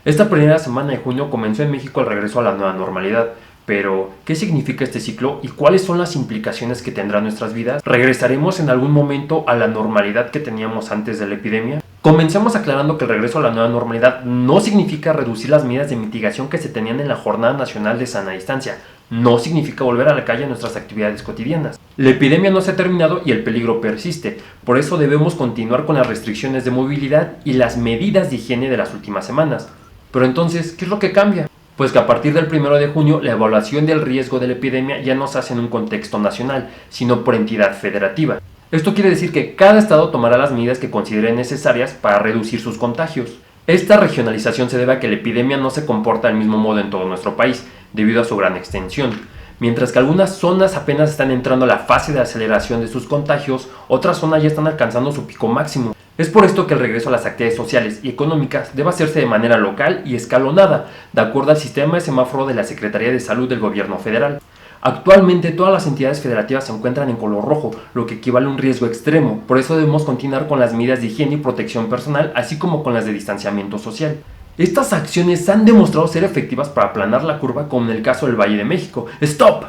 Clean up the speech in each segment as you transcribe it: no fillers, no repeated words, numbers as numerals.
Esta primera semana de junio comenzó en México el regreso a la nueva normalidad. Pero, ¿qué significa este ciclo y cuáles son las implicaciones que tendrá en nuestras vidas? ¿Regresaremos en algún momento a la normalidad que teníamos antes de la epidemia? Comencemos aclarando que el regreso a la nueva normalidad no significa reducir las medidas de mitigación que se tenían en la Jornada Nacional de Sana Distancia. No significa volver a la calle a nuestras actividades cotidianas. La epidemia no se ha terminado y el peligro persiste. Por eso debemos continuar con las restricciones de movilidad y las medidas de higiene de las últimas semanas. Pero entonces, ¿qué es lo que cambia? Pues que a partir del 1 de junio la evaluación del riesgo de la epidemia ya no se hace en un contexto nacional, sino por entidad federativa. Esto quiere decir que cada estado tomará las medidas que considere necesarias para reducir sus contagios. Esta regionalización se debe a que la epidemia no se comporta del mismo modo en todo nuestro país, debido a su gran extensión. Mientras que algunas zonas apenas están entrando a la fase de aceleración de sus contagios, otras zonas ya están alcanzando su pico máximo. Es por esto que el regreso a las actividades sociales y económicas debe hacerse de manera local y escalonada, de acuerdo al sistema de semáforo de la Secretaría de Salud del Gobierno Federal. Actualmente todas las entidades federativas se encuentran en color rojo, lo que equivale a un riesgo extremo. Por eso debemos continuar con las medidas de higiene y protección personal, así como con las de distanciamiento social. Estas acciones han demostrado ser efectivas para aplanar la curva, como en el caso del Valle de México. ¡Stop!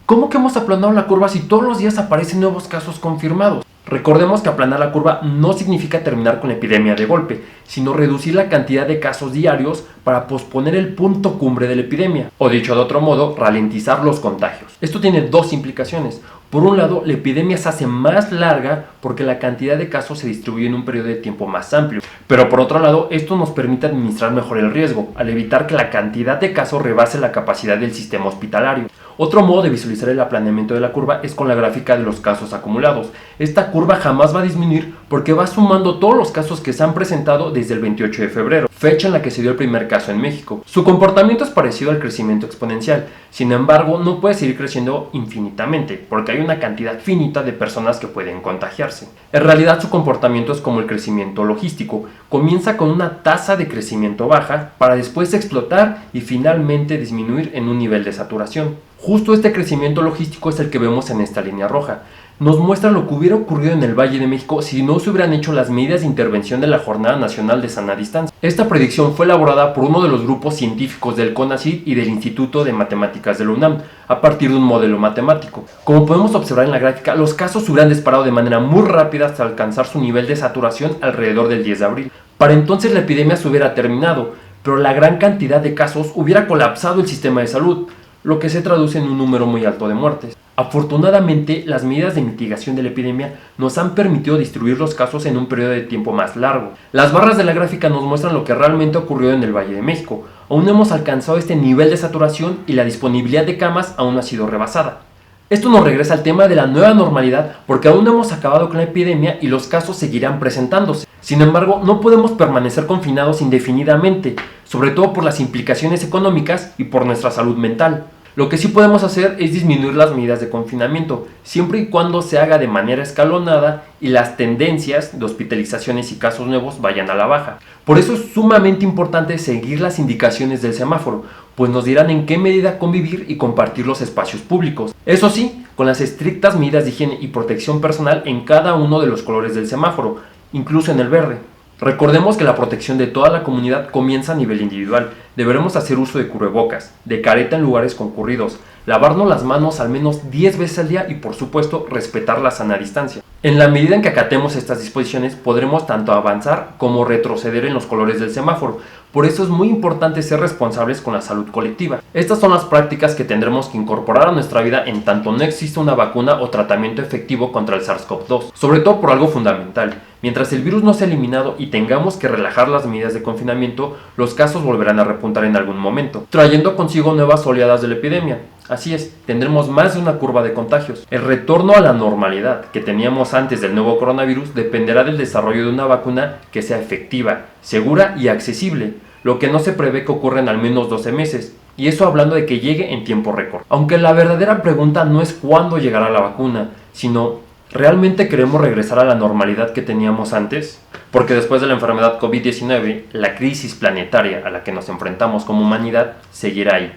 ¿Cómo que hemos aplanado la curva si todos los días aparecen nuevos casos confirmados? Recordemos que aplanar la curva no significa terminar con la epidemia de golpe, sino reducir la cantidad de casos diarios para posponer el punto cumbre de la epidemia, o dicho de otro modo, ralentizar los contagios. Esto tiene dos implicaciones. Por un lado, la epidemia se hace más larga porque la cantidad de casos se distribuye en un periodo de tiempo más amplio. Pero por otro lado, esto nos permite administrar mejor el riesgo, al evitar que la cantidad de casos rebase la capacidad del sistema hospitalario. Otro modo de visualizar el aplanamiento de la curva es con la gráfica de los casos acumulados. Esta curva jamás va a disminuir porque va sumando todos los casos que se han presentado desde el 28 de febrero, fecha en la que se dio el primer caso en México. Su comportamiento es parecido al crecimiento exponencial, sin embargo no puede seguir creciendo infinitamente porque hay una cantidad finita de personas que pueden contagiarse. En realidad su comportamiento es como el crecimiento logístico, comienza con una tasa de crecimiento baja para después explotar y finalmente disminuir en un nivel de saturación. Justo este crecimiento logístico es el que vemos en esta línea roja. Nos muestra lo que hubiera ocurrido en el Valle de México si no se hubieran hecho las medidas de intervención de la Jornada Nacional de Sana Distancia. Esta predicción fue elaborada por uno de los grupos científicos del CONACYT y del Instituto de Matemáticas de la UNAM, a partir de un modelo matemático. Como podemos observar en la gráfica, los casos se hubieran disparado de manera muy rápida hasta alcanzar su nivel de saturación alrededor del 10 de abril. Para entonces la epidemia se hubiera terminado, pero la gran cantidad de casos hubiera colapsado el sistema de salud, lo que se traduce en un número muy alto de muertes. Afortunadamente, las medidas de mitigación de la epidemia nos han permitido distribuir los casos en un periodo de tiempo más largo. Las barras de la gráfica nos muestran lo que realmente ocurrió en el Valle de México. Aún no hemos alcanzado este nivel de saturación y la disponibilidad de camas aún no ha sido rebasada. Esto nos regresa al tema de la nueva normalidad porque aún no hemos acabado con la epidemia y los casos seguirán presentándose. Sin embargo, no podemos permanecer confinados indefinidamente, sobre todo por las implicaciones económicas y por nuestra salud mental. Lo que sí podemos hacer es disminuir las medidas de confinamiento, siempre y cuando se haga de manera escalonada y las tendencias de hospitalizaciones y casos nuevos vayan a la baja. Por eso es sumamente importante seguir las indicaciones del semáforo, pues nos dirán en qué medida convivir y compartir los espacios públicos. Eso sí, con las estrictas medidas de higiene y protección personal en cada uno de los colores del semáforo, incluso en el verde. Recordemos que la protección de toda la comunidad comienza a nivel individual. Deberemos hacer uso de cubrebocas, de careta en lugares concurridos, lavarnos las manos al menos 10 veces al día y por supuesto respetar la sana distancia. En la medida en que acatemos estas disposiciones podremos tanto avanzar como retroceder en los colores del semáforo. Por eso es muy importante ser responsables con la salud colectiva. Estas son las prácticas que tendremos que incorporar a nuestra vida en tanto no exista una vacuna o tratamiento efectivo contra el SARS-CoV-2, sobre todo por algo fundamental. Mientras el virus no sea eliminado y tengamos que relajar las medidas de confinamiento, los casos volverán a repuntar en algún momento, trayendo consigo nuevas oleadas de la epidemia. Así es, tendremos más de una curva de contagios. El retorno a la normalidad que teníamos antes del nuevo coronavirus dependerá del desarrollo de una vacuna que sea efectiva, segura y accesible, lo que no se prevé que ocurra en al menos 12 meses. Y eso hablando de que llegue en tiempo récord. Aunque la verdadera pregunta no es cuándo llegará la vacuna, sino ¿realmente queremos regresar a la normalidad que teníamos antes? Porque después de la enfermedad COVID-19, la crisis planetaria a la que nos enfrentamos como humanidad seguirá ahí.